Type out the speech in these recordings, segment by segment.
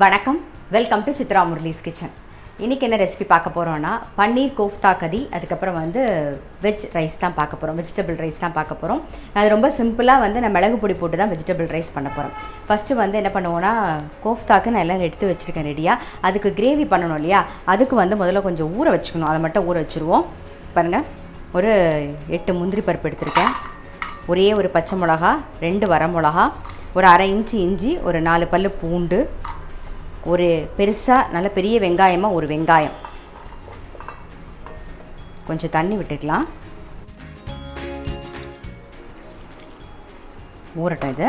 வணக்கம், welcome to Chitra Murali's kitchen. இன்றைக்கி என்ன ரெசிபி பார்க்க போகிறோன்னா பன்னீர் கோஃப்தா கறி, அதுக்கப்புறம் வெஜ் ரைஸ் தான் பார்க்க போகிறோம், வெஜிடபிள் ரைஸ் தான் பார்க்க போகிறோம். அது ரொம்ப சிம்பிளாக நான் மிளகு பொடி போட்டு தான் வெஜிடபிள் ரைஸ் பண்ண போகிறோம். ஃபஸ்ட்டு என்ன பண்ணுவோன்னா, கோஃப்தாக்கு நான் எல்லாம் எடுத்து வச்சுருக்கேன் ரெடியாக. அதுக்கு கிரேவி பண்ணணும் இல்லையா, அதுக்கு முதல்ல கொஞ்சம் ஊற வச்சுக்கணும். அதை மட்டும் ஊற வச்சுருவோம். பாருங்கள், ஒரு 8 முந்திரி பருப்பு எடுத்திருக்கேன், ஒரே ஒரு பச்சை மிளகா, 2 வரமிளகா, ஒரு அரை இன்ச்சு இஞ்சி, ஒரு 4 பல்லு பூண்டு, ஒரு பெருசாக நல்ல பெரிய வெங்காயமாக ஒரு வெங்காயம், கொஞ்சம் தண்ணி விட்டுக்கலாம். ஊறட்டும், இது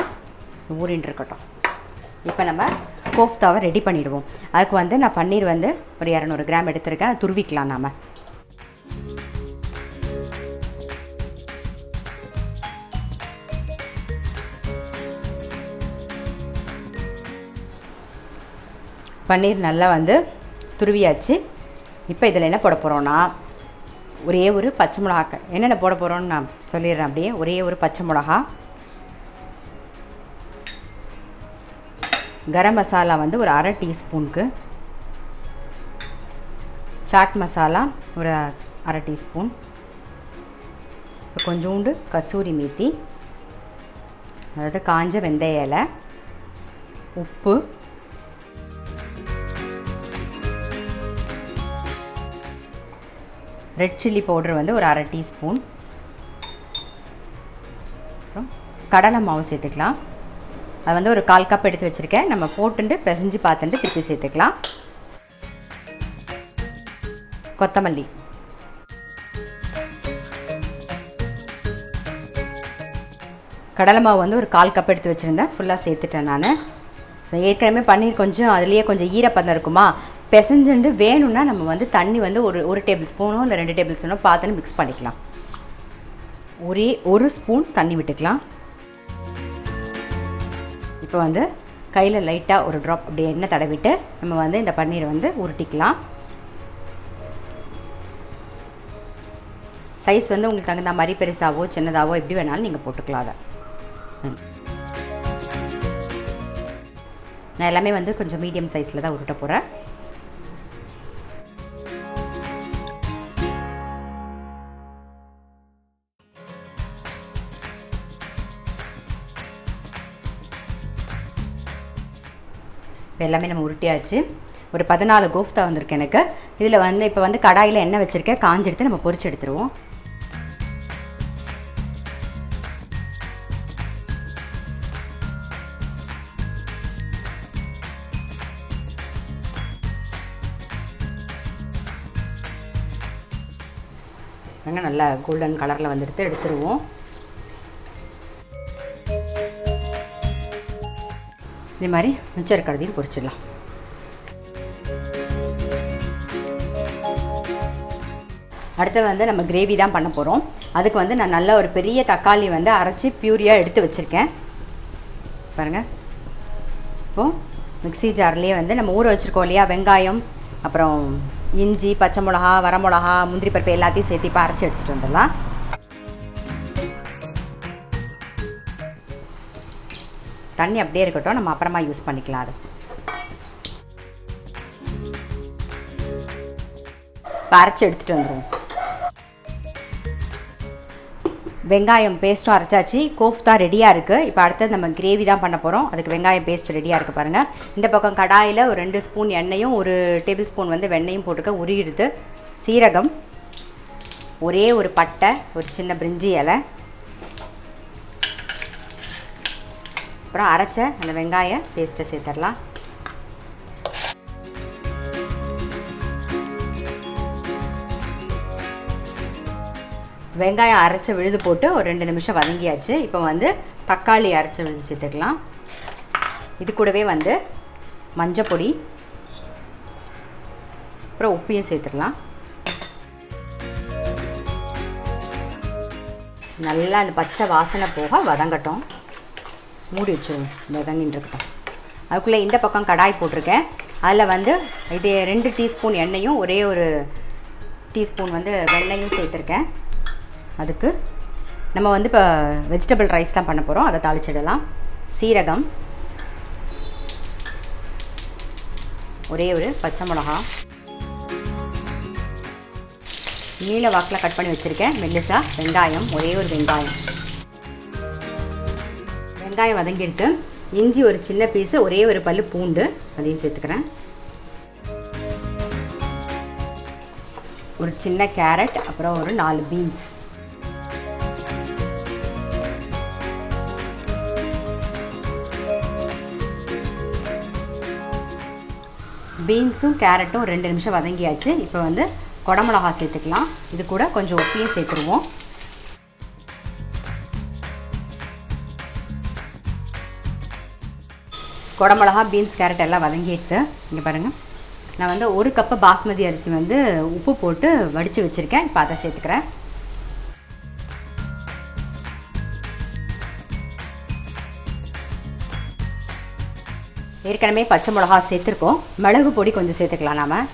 ஊறின்னு இருக்கட்டும். இப்போ நம்ம கோஃப்தாவை ரெடி பண்ணிடுவோம். அதுக்கு நான் பன்னீர் ஒரு 200 கிராம் எடுத்துருக்கேன். துருவிக்கலாம். நாம் பன்னீர் நல்லா துருவியாச்சு. இப்போ இதில் என்ன போட போகிறோன்னா, ஒரே ஒரு பச்சை மிளகா. என்னென்ன போட போகிறோன்னு நான் சொல்லிடுறேன். அப்படியே ஒரே ஒரு பச்சை மிளகா, கரம் மசாலா ஒரு அரை டீஸ்பூனுக்கு, சாட் மசாலா ஒரு அரை டீஸ்பூன், கொஞ்சோண்டு கசூரி மேத்தி, அதாவது காஞ்ச வெந்தய இலை, உப்பு, ரெட் சில்லி பவுடர் ஒரு அரை டீஸ்பூன், அப்புறம் கடலை மாவு சேர்த்துக்கலாம். அது ஒரு 1/4 கப் எடுத்து வச்சுருக்கேன். நம்ம போட்டுட்டு பிசைஞ்சு பார்த்துட்டு திருப்பி சேர்த்துக்கலாம். கொத்தமல்லி, கடலை மாவு ஒரு 1/4 கப் எடுத்து வச்சுருந்தேன், ஃபுல்லாக சேர்த்துட்டேன் நான். ஏற்கனவே பன்னீர் கொஞ்சம் அதுலேயே கொஞ்சம் ஈரப்பதம் இருக்குமா, பிசைஞ்சுண்டு வேணும்னா நம்ம தண்ணி ஒரு டேபிள் ஸ்பூனோ இல்லை 2 டேபிள் ஸ்பூனோ பார்த்துன்னு மிக்ஸ் பண்ணிக்கலாம். ஒரே ஒரு ஸ்பூன் தண்ணி விட்டுக்கலாம். இப்போ கையில் லைட்டாக ஒரு ட்ராப் அப்படி எண்ணெய் தடவிட்டு நம்ம இந்த பன்னீரை உருட்டிக்கலாம். சைஸ் உங்களுக்கு தகுந்த மாதிரி பெருசாவோ சின்னதாவோ எப்படி வேணாலும் நீங்கள் போட்டுக்கலாம். அதை நான் எல்லாமே கொஞ்சம் மீடியம் சைஸில் தான் உருட்ட போகிறேன். இப்போ எல்லாமே நம்ம உருட்டியாச்சு. ஒரு 14 கோஃப்தா வந்திருக்கு எனக்கு. இதில் இப்போ கடாயில் எண்ணெய் வச்சுருக்கேன், காஞ்செடுத்து நம்ம பொரிச்சு எடுத்துருவோம். நல்லா கோல்டன் கலரில் எடுத்துருவோம். இதே மாதிரி மிச்சம் இருக்கிறதையும் பொரிச்சிடலாம். அடுத்து நம்ம கிரேவி தான் பண்ண போகிறோம். அதுக்கு நான் நல்ல ஒரு பெரிய தக்காளி அரைச்சி பியூரியாக எடுத்து வச்சுருக்கேன். பாருங்கள், இப்போது மிக்ஸி ஜார்லேயே நம்ம ஊற வச்சுருக்கோம் இல்லையா, வெங்காயம், அப்புறம் இஞ்சி, பச்சை மிளகா, வரமிளகா, முந்திரி பருப்பு எல்லாத்தையும் சேர்த்து இப்போ அரைச்சி எடுத்துகிட்டு வந்துடலாம். தண்ணி அப்படியே இருக்கட்டும், நம்ம அப்புறமா யூஸ் பண்ணிக்கலாம். அது இப்போ அரைச்சி எடுத்துகிட்டு வந்துடுவோம். வெங்காயம் பேஸ்ட்டும் அரைச்சாச்சு, கோஃப்தா ரெடியாக இருக்குது. இப்போ அடுத்தது நம்ம கிரேவி தான் பண்ண போகிறோம். அதுக்கு வெங்காயம் பேஸ்ட் ரெடியாக இருக்குது. பாருங்கள், இந்த பக்கம் கடாயில் ஒரு 2 ஸ்பூன் எண்ணெயும் 1 டேபிள் ஸ்பூன் வெண்ணெயும் போட்டுக்க உருகிடுது. சீரகம், ஒரே ஒரு பட்டை, ஒரு சின்ன பிரிஞ்சி இலை, அப்புறம் அரைச்ச அந்த வெங்காய பேஸ்ட்டை சேர்த்துடலாம். வெங்காயம் அரைச்ச விழுது போட்டு ஒரு 2 நிமிஷம் வதங்கியாச்சு. இப்போ தக்காளி அரைச்ச விழுது சேர்த்துக்கலாம். இது கூடவே மஞ்சள் பொடி, அப்புறம் உப்பையும் சேர்த்துக்கலாம். நல்லா அந்த பச்சை வாசனை போக வதங்கட்டும். மூடி வச்சுருவோம், வதங்கின்னு இருக்கட்டும். அதுக்குள்ளே இந்த பக்கம் கடாய் போட்டிருக்கேன். அதில் இது 2 டீஸ்பூன் எண்ணெயும் ஒரே ஒரு டீஸ்பூன் வெண்ணெயும் சேர்த்துருக்கேன். அதுக்கு நம்ம இப்போ வெஜிடபிள் ரைஸ் தான் பண்ண போகிறோம். அதை தாளிச்சிடலாம். சீரகம், ஒரே ஒரு பச்சை மிளகா, நீல வாக்கில் கட் பண்ணி வச்சுருக்கேன் மெல்லிசா வெங்காயம், ஒரே ஒரு வெங்காயம். வெங்காயம் வதங்கிட்டு இஞ்சி ஒரு சின்ன பீஸு, ஒரே ஒரு பல்லு பூண்டு அதையும் சேர்த்துக்கிறேன். ஒரு சின்ன கேரட், அப்புறம் ஒரு 4 பீன்ஸ். பீன்ஸும் கேரட்டும் 2 நிமிஷம் வதங்கியாச்சு. இப்போ வந்து குடமிளகா சேர்த்துக்கலாம். இது கூட கொஞ்சம் உப்பையும் சேர்த்துருவோம். குடமிளகா, பீன்ஸ், கேரட் எல்லாம் வதங்கிட்டு இங்கே பாருங்கள், நான் வந்து 1 கப்பு பாஸ்மதி அரிசி வந்து உப்பு போட்டு வடித்து வச்சுருக்கேன். இப்போ அதை சேர்த்துக்கிறேன். ஏற்கனவே பச்சை மிளகா சேர்த்துருக்கோம். மிளகு பொடி கொஞ்சம் சேர்த்துக்கலாம் நாம்.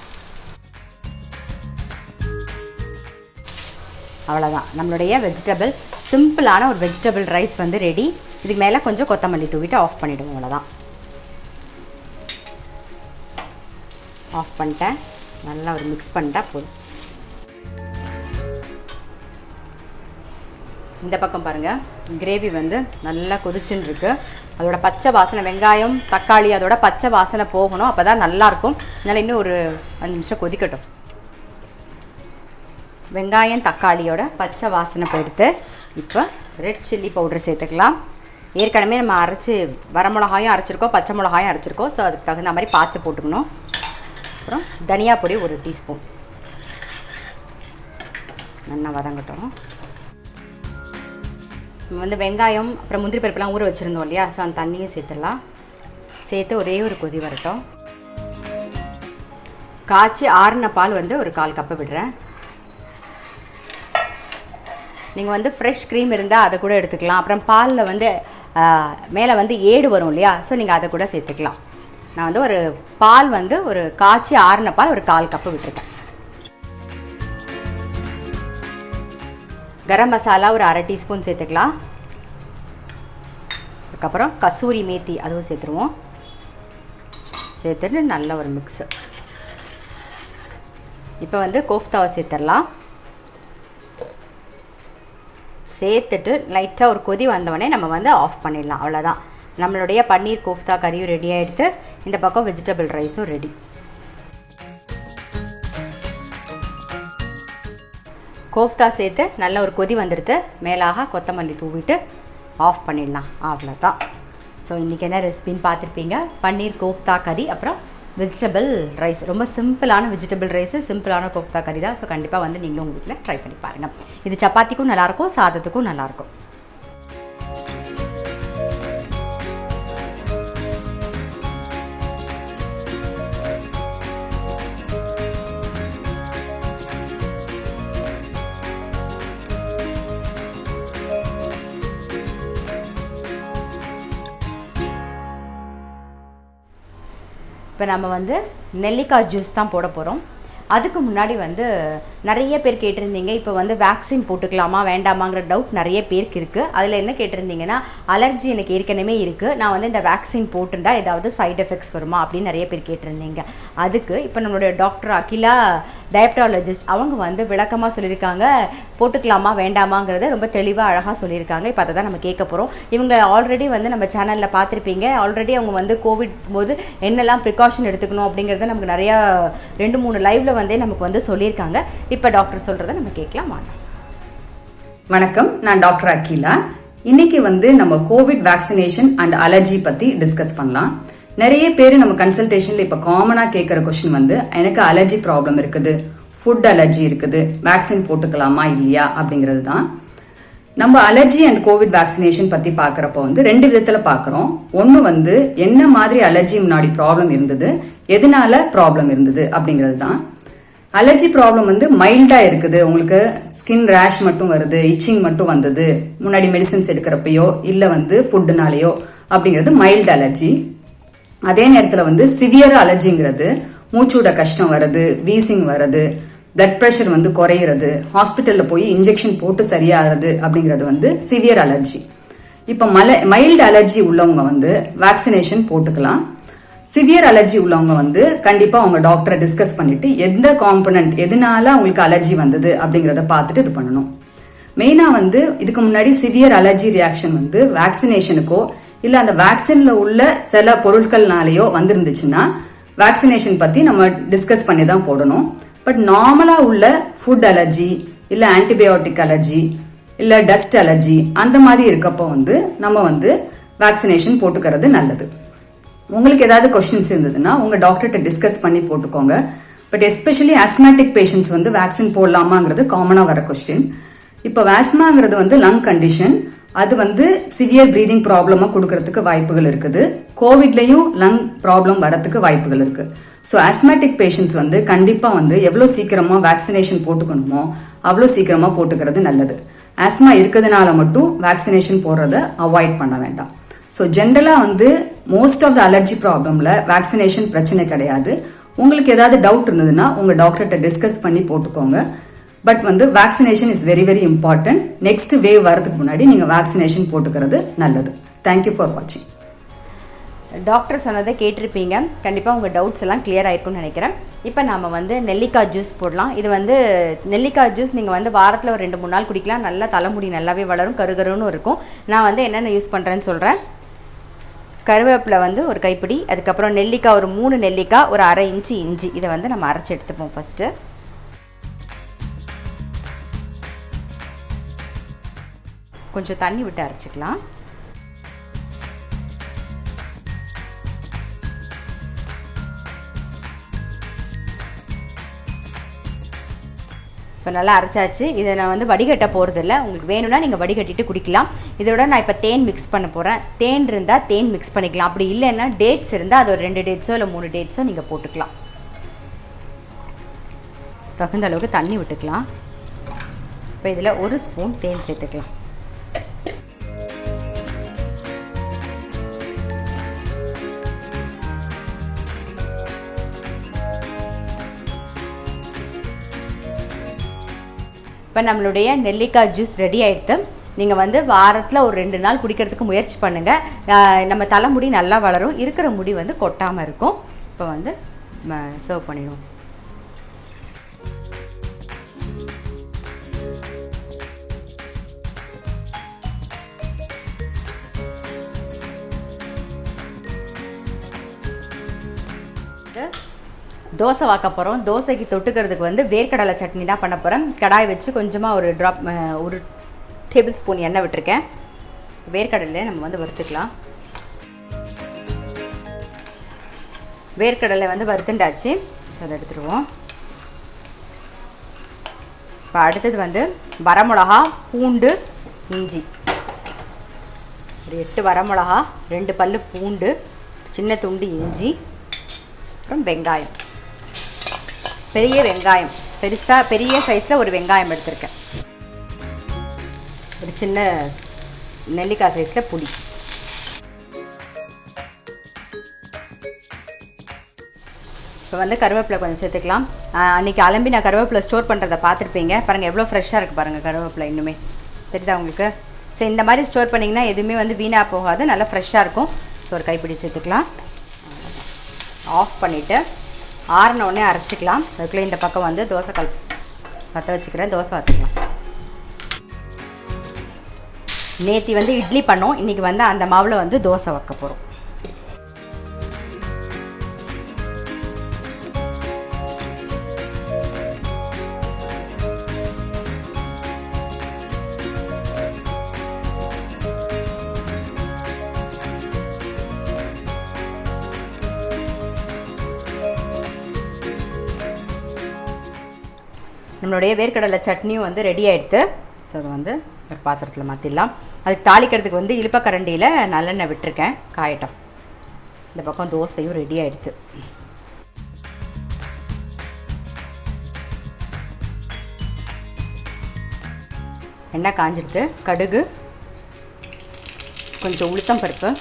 அவ்வளோதான், நம்மளுடைய வெஜிடபிள் சிம்பிளான ஒரு வெஜிடபிள் ரைஸ் வந்து ரெடி. இதுக்கு மேலே கொஞ்சம் கொத்தமல்லி தூவிட்டு ஆஃப் பண்ணிவிடுவோம். அவ்வளோதான், ஆஃப் பண்ணிட்டேன். நல்லா ஒரு மிக்ஸ் பண்ணிட்டா போதும். இந்த பக்கம் பாருங்கள், கிரேவி வந்து நல்லா கொதிச்சுன்னு இருக்குது. அதோட பச்சை வாசனை, வெங்காயம் தக்காளி அதோட பச்சை வாசனை போகணும், அப்போ தான் நல்லாயிருக்கும். அதனால் இன்னும் ஒரு 5 நிமிஷம் கொதிக்கட்டும். வெங்காயம் தக்காளியோட பச்சை வாசனை போயிடுத்து. இப்போ ரெட் சில்லி பவுடர் சேர்த்துக்கலாம். ஏற்கனவே நம்ம அரைச்சி வரமிளகாயும் அரைச்சிருக்கோம், பச்சை மிளகாயும் அரைச்சிருக்கோம். ஸோ அதுக்கு தகுந்த மாதிரி பார்த்து போட்டுக்கணும். அப்புறம் தனியா பொடி 1 டீஸ்பூன். நல்லா வதங்கட்டும். வந்து வெங்காயம் அப்புறம் முந்திரி பருப்புலாம் ஊற வச்சுருந்தோம் இல்லையா, ஸோ அந்த தண்ணியும் சேர்த்துடலாம். சேர்த்து ஒரே ஒரு கொதி வரட்டும். காய்ச்சி ஆறின பால் வந்து ஒரு 1/4 கப்பு விடுறேன். நீங்கள் வந்து ஃப்ரெஷ் க்ரீம் இருந்தால் அதை கூட எடுத்துக்கலாம். அப்புறம் பாலில் வந்து மேலே வந்து ஏடு வரும் இல்லையா, ஸோ நீங்கள் அதை கூட சேர்த்துக்கலாம். நான் வந்து ஒரு பால் வந்து ஒரு காய்ச்சி ஆறின பால் ஒரு 1/4 கப்பு விட்டுருக்கேன். கரம் மசாலா ஒரு 1/2 டீஸ்பூன் சேர்த்துக்கலாம். அதுக்கப்புறம் கசூரி மேத்தி அதுவும் சேர்த்துருவோம். சேர்த்துட்டு நல்ல ஒரு மிக்ஸு. இப்போ வந்து கோஃப்தாவை சேர்த்துடலாம். சேர்த்துட்டு லைட்டாக ஒரு கொதி வந்தவொடனே நம்ம வந்து ஆஃப் பண்ணிடலாம். அவ்வளோதான், நம்மளுடைய பன்னீர் கோஃப்தா கறியும் ரெடி ஆகிடுது. இந்த பக்கம் வெஜிடபிள் ரைஸும் ரெடி. கோஃப்தா சேர்த்து நல்ல ஒரு கொதி வந்துடுது. மேலாக கொத்தமல்லி தூவிட்டு ஆஃப் பண்ணிடலாம். அவ்வளோதான். ஸோ இன்றைக்கி என்ன ரெசிபின்னு பார்த்துருப்பீங்க. பன்னீர் கோஃப்தா கறி அப்புறம் வெஜிடபிள் ரைஸ். ரொம்ப சிம்பிளான வெஜிடபிள் ரைஸு, சிம்பிளான கோஃப்தா கறி தான். ஸோ கண்டிப்பாக வந்து நீங்களும் உங்கள் வீட்டில் ட்ரை பண்ணி பாருங்கள். இது சப்பாத்திக்கும் நல்லாயிருக்கும், சாதத்துக்கும் நல்லாயிருக்கும். இப்போ நம்ம வந்து நெல்லிக்காய் ஜூஸ் தான் போட போகிறோம். அதுக்கு முன்னாடி வந்து நிறைய பேர் கேட்டிருந்தீங்க, இப்போ வந்து வேக்சின் போட்டுக்கலாமா வேண்டாமாங்கிற டவுட் நிறைய பேருக்கு இருக்குது. அதில் என்ன கேட்டிருந்தீங்கன்னா, அலர்ஜி எனக்கு ஏற்கனவே இருக்குது, நான் வந்து இந்த வேக்சின் போட்டுட்டா ஏதாவது சைட் எஃபெக்ட்ஸ் வருமா அப்படின்னு நிறைய பேர் கேட்டிருந்தீங்க. அதுக்கு இப்போ நம்மளுடைய டாக்டர் அகிலா டயப்டாலஜிஸ்ட் அவங்க வந்து விளக்கமாக சொல்லியிருக்காங்க. போட்டுக்கலாமா வேண்டாமாங்கிறத ரொம்ப தெளிவாக அழகாக சொல்லியிருக்காங்க. இப்போ அதை தான் நம்ம கேட்க போகிறோம். இவங்க ஆல்ரெடி வந்து நம்ம சேனலில் பார்த்துருப்பீங்க. ஆல்ரெடி அவங்க வந்து கோவிட் போது என்னெல்லாம் ப்ரிகாஷன் எடுத்துக்கணும் அப்படிங்கிறத நமக்கு நிறையா 2-3 லைவில் வந்தே நமக்கு வந்து சொல்லியிருக்காங்க. இப்போ டாக்டர் சொல்கிறத நம்ம கேட்கலாம். வணக்கம், நான் டாக்டர் அகிலா. இன்னைக்கு வந்து நம்ம கோவிட் வேக்சினேஷன் அண்ட் அலர்ஜி பற்றி டிஸ்கஸ் பண்ணலாம். நிறைய பேர் நம்ம கன்சல்டேஷன்ல இப்போ காமனாக கேட்குற கொஸ்டின் வந்து, எனக்கு அலர்ஜி ப்ராப்ளம் இருக்குது, ஃபுட் அலர்ஜி இருக்குது, வேக்சின் போட்டுக்கலாமா இல்லையா அப்படிங்கிறது தான். நம்ம அலர்ஜி அண்ட் கோவிட் வேக்சினேஷன் பற்றி பார்க்குறப்போ வந்து 2 விதத்தில் பார்க்குறோம். ஒன்று வந்து என்ன மாதிரி அலர்ஜி முன்னாடி ப்ராப்ளம் இருந்தது, எதனால ப்ராப்ளம் இருந்தது அப்படிங்கிறது தான். அலர்ஜி ப்ராப்ளம் வந்து மைல்டா இருக்குது, உங்களுக்கு ஸ்கின் ரேஷ் மட்டும் வருது, இச்சிங் மட்டும் வந்தது முன்னாடி மெடிசன்ஸ் எடுக்கிறப்பையோ இல்லை வந்து ஃபுட்டுனாலேயோ அப்படிங்கிறது மைல்டு அலர்ஜி. அதே நேரத்தில் வந்து சிவியர் அலர்ஜிங்கிறது மூச்சோட கஷ்டம் வருது, வீசிங் வருது, பிளட் ப்ரெஷர் வந்து குறையிறது, ஹாஸ்பிட்டல்ல போய் இன்ஜெக்ஷன் போட்டு சரியாகிறது அப்படிங்கிறது வந்து சிவியர் அலர்ஜி. இப்போ மைல்டு அலர்ஜி உள்ளவங்க வந்து வேக்சினேஷன் போட்டுக்கலாம். சிவியர் அலர்ஜி உள்ளவங்க வந்து கண்டிப்பா உங்க டாக்டரை டிஸ்கஸ் பண்ணிட்டு எந்த காம்பனன்ட் எதனால உங்களுக்கு அலர்ஜி வந்தது அப்படிங்கறத பார்த்துட்டு இது பண்ணணும். மெயினா வந்து இதுக்கு முன்னாடி சிவியர் அலர்ஜி ரியாக்ஷன் வந்து வேக்சினேஷனுக்கோ இல்ல அந்த வேக்சின்ல உள்ள சில பொருட்கள்னாலேயோ வந்திருந்துச்சுன்னா வேக்சினேஷன் பத்தி நம்ம டிஸ்கஸ் பண்ணி தான் போடணும். பட் நார்மலா உள்ள ஃபுட் அலர்ஜி இல்ல ஆன்டிபயோட்டிக் அலர்ஜி இல்ல டஸ்ட் அலர்ஜி அந்த மாதிரி இருக்கப்போ வந்து நம்ம வந்து வேக்சினேஷன் போட்டுக்கிறது நல்லது. உங்களுக்கு ஏதாவது கொஸ்டின்ஸ் இருந்ததுன்னா உங்க டாக்டர்கிட்ட டிஸ்கஸ் பண்ணி போட்டுக்கோங்க. பட் எஸ்பெஷலி ஆஸ்மாட்டிக் பேஷண்ட்ஸ் வந்து வேக்சின் போடலாமாங்கிறது காமனா வர கொஸ்டின். இப்போ ஆஸ்மாங்கிறது வந்து லங் கண்டிஷன், அது வந்து சிவியர் பிரீதிங் ப்ராப்ளமா கொடுக்கறதுக்கு வாய்ப்புகள் இருக்குது. கோவிட்லயும் லங் ப்ராப்ளம் வரதுக்கு வாய்ப்புகள் இருக்கு. ஸோ ஆஸ்மாட்டிக் பேஷண்ட்ஸ் வந்து கண்டிப்பா வந்து எவ்வளவு சீக்கிரமா வேக்சினேஷன் போட்டுக்கணுமோ அவ்வளவு சீக்கிரமா போட்டுக்கிறது நல்லது. ஆஸ்மா இருக்கிறதுனால மட்டும் வேக்சினேஷன் போடுறத அவாய்ட் பண்ண வேண்டாம். ஸோ ஜென்ரலா வந்து மோஸ்ட் ஆஃப் த அலர்ஜி ப்ராப்ளம்ல வேக்சினேஷன் பிரச்சனை கிடையாது. உங்களுக்கு ஏதாவது டவுட் இருந்ததுன்னா உங்க டாக்டர்கிட்ட டிஸ்கஸ் பண்ணி போட்டுக்கோங்க. பட் வந்து vaccination is very very important. Next wave வரதுக்கு முன்னாடி நீங்க வேக்சினேஷன் போட்டுக்கிறது நல்லது. தேங்க்யூ ஃபார் வாட்சிங். டாக்டர் சொன்னதை கேட்டிருப்பீங்க. கண்டிப்பாக உங்கள் டவுட்ஸ் எல்லாம் கிளியர் ஆகிருக்கும்னு நினைக்கிறேன். இப்போ நாம் வந்து நெல்லிக்காய் ஜூஸ் போடலாம். இது வந்து நெல்லிக்காய் ஜூஸ் நீங்கள் வந்து வாரத்தில் ஒரு 2-3 நாள் குடிக்கலாம். நல்லா தலைமுடி நல்லாவே வளரும், கருகருன்னு இருக்கும். நான் வந்து என்னென்ன யூஸ் பண்ணுறேன்னு சொல்கிறேன். கருவேப்பிலை வந்து ஒரு கைப்பிடி, அதுக்கப்புறம் நெல்லிக்காய் ஒரு 3 நெல்லிக்காய், ஒரு 1/2 இன்ச்சு இஞ்சி. இதை வந்து நம்ம அரைச்சி எடுத்துப்போம். ஃபஸ்ட்டு கொஞ்சம் தண்ணி விட்டு அரைச்சிக்கலாம். இப்போ நல்லா அரைச்சாச்சு. இதை நான் வந்து வடிகட்ட போகிறதில்ல. உங்களுக்கு வேணும்னா நீங்கள் வடிகட்டிட்டு குடிக்கலாம். இதோட நான் இப்போ தேன் மிக்ஸ் பண்ண போகிறேன். தேன் இருந்தால் தேன் மிக்ஸ் பண்ணிக்கலாம். அப்படி இல்லைன்னா டேட்ஸ் இருந்தால் அது ஒரு 2 டேட்ஸோ இல்லை 3 டேட்ஸோ நீங்கள் போட்டுக்கலாம். தகுந்த அளவுக்கு தண்ணி விட்டுக்கலாம். இப்போ இதில் 1 ஸ்பூன் தேன் சேர்த்துக்கலாம். இப்போ நம்மளுடைய நெல்லிக்காய் ஜூஸ் ரெடி ஆகிடுது. நீங்கள் வந்து வாரத்தில் ஒரு 2 நாள் குடிக்கிறதுக்கு முயற்சி பண்ணுங்கள். நம்ம தலைமுடி நல்லா வளரும், இருக்கிற முடி வந்து கொட்டாமல் இருக்கும். இப்போ வந்து சர்வ் பண்ணிடுவோம். தோசை வாக்க போகிறோம். தோசைக்கு தொட்டுக்கிறதுக்கு வந்து வேர்க்கடலை சட்னி தான் பண்ண போகிறேன். கடாய் வச்சு கொஞ்சமாக ஒரு டேபிள் ஸ்பூன் எண்ணெய் விட்டுருக்கேன். வேர்க்கடலை நம்ம வந்து வறுத்துக்கலாம். வேர்க்கடலை வந்து வறுத்துண்டாச்சு. ஸோ அதை எடுத்துருவோம். இப்போ அடுத்தது வந்து வரமிளகா, பூண்டு, இஞ்சி. ஒரு 8 வரமிளகா, 2 பல்லு பூண்டு, சின்ன துண்டு இஞ்சி, அப்புறம் வெங்காயம். பெரிய வெங்காயம், பெரிய சைஸில் ஒரு வெங்காயம் எடுத்திருக்கேன். ஒரு சின்ன நெல்லிக்காய் சைஸில் புளி. இப்போ வந்து கருவேப்பிலை கொஞ்சம் சேர்த்துக்கலாம். அன்றைக்கி அலம்பி நான் கருவேப்பிலை ஸ்டோர் பண்ணுறதை பார்த்துருப்பீங்க. பாருங்கள் எவ்வளோ ஃப்ரெஷ்ஷாக இருக்குது பாருங்கள் கருவேப்பிலை. இன்னுமே தெரியுதா உங்களுக்கு? ஸோ இந்த மாதிரி ஸ்டோர் பண்ணிங்கன்னா எதுவுமே வந்து வீணாக போகாது, நல்லா ஃப்ரெஷ்ஷாக இருக்கும். ஸோ ஒரு கைப்பிடி சேர்த்துக்கலாம். ஆஃப் பண்ணிவிட்டு ஆறின உடனே அரைச்சிக்கலாம். அதுக்குள்ளே இந்த பக்கம் வந்து தோசை கல் பற்ற வச்சுக்கிறேன். தோசை வச்சுக்கலாம். நேற்று வந்து இட்லி பண்ணோம், இன்றைக்கி வந்து அந்த மாவில் வந்து தோசை வைக்க போகிறோம். நம்மளுடைய வேர்க்கடலை சட்னியும் வந்து ரெடி ஆகிடுது. ஸோ அதை வந்து ஒரு பாத்திரத்தில் மாற்றிடலாம். அதுக்கு தாளிக்கிறதுக்கு வந்து இழுப்பக்கரண்டியில் நல்லெண்ணெய் விட்டுருக்கேன், காயட்டும். இந்த பக்கம் தோசையும் ரெடி ஆகிடுது. எண்ணெய் காஞ்சிடுது. கடுகு, கொஞ்சம் உளுத்தம் பருப்பு,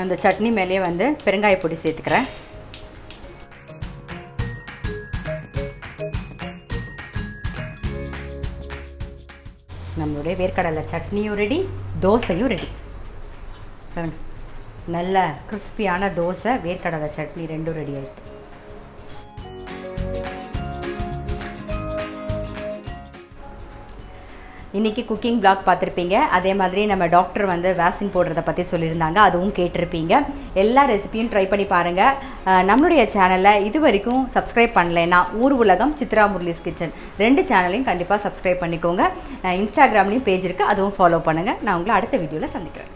அந்த சட்னி மேலேயே வந்து பெருங்காய பொடி சேர்த்துக்கிறேன். நம்மளுடைய வேர்க்கடலை சட்னியும் ரெடி, தோசையும் ரெடி. நல்ல கிறிஸ்பியான தோசை, வேர்க்கடலை சட்னி ரெண்டும் ரெடி ஆயிடுது. இன்றைக்கி குக்கிங் பிளாக் பார்த்துருப்பீங்க. அதே மாதிரி நம்ம டாக்டர் வந்து வேக்சின் போடுறத பற்றி சொல்லியிருந்தாங்க, அதுவும் கேட்டிருப்பீங்க. எல்லா ரெசிபியும் ட்ரை பண்ணி பாருங்கள். நம்மளுடைய சேனலில் இது வரைக்கும் சப்ஸ்கிரைப் பண்ணலைன்னா ஊர் உலகம், சித்ரா முரளிஸ் கிச்சன் 2 சேனலையும் கண்டிப்பாக சப்ஸ்கிரைப் பண்ணிக்கோங்க. இன்ஸ்டாகிராம்லேயும் பேஜ் இருக்குது, அதுவும் ஃபாலோ பண்ணுங்கள். நான் உங்களை அடுத்த வீடியோவில் சந்திக்கிறேன்.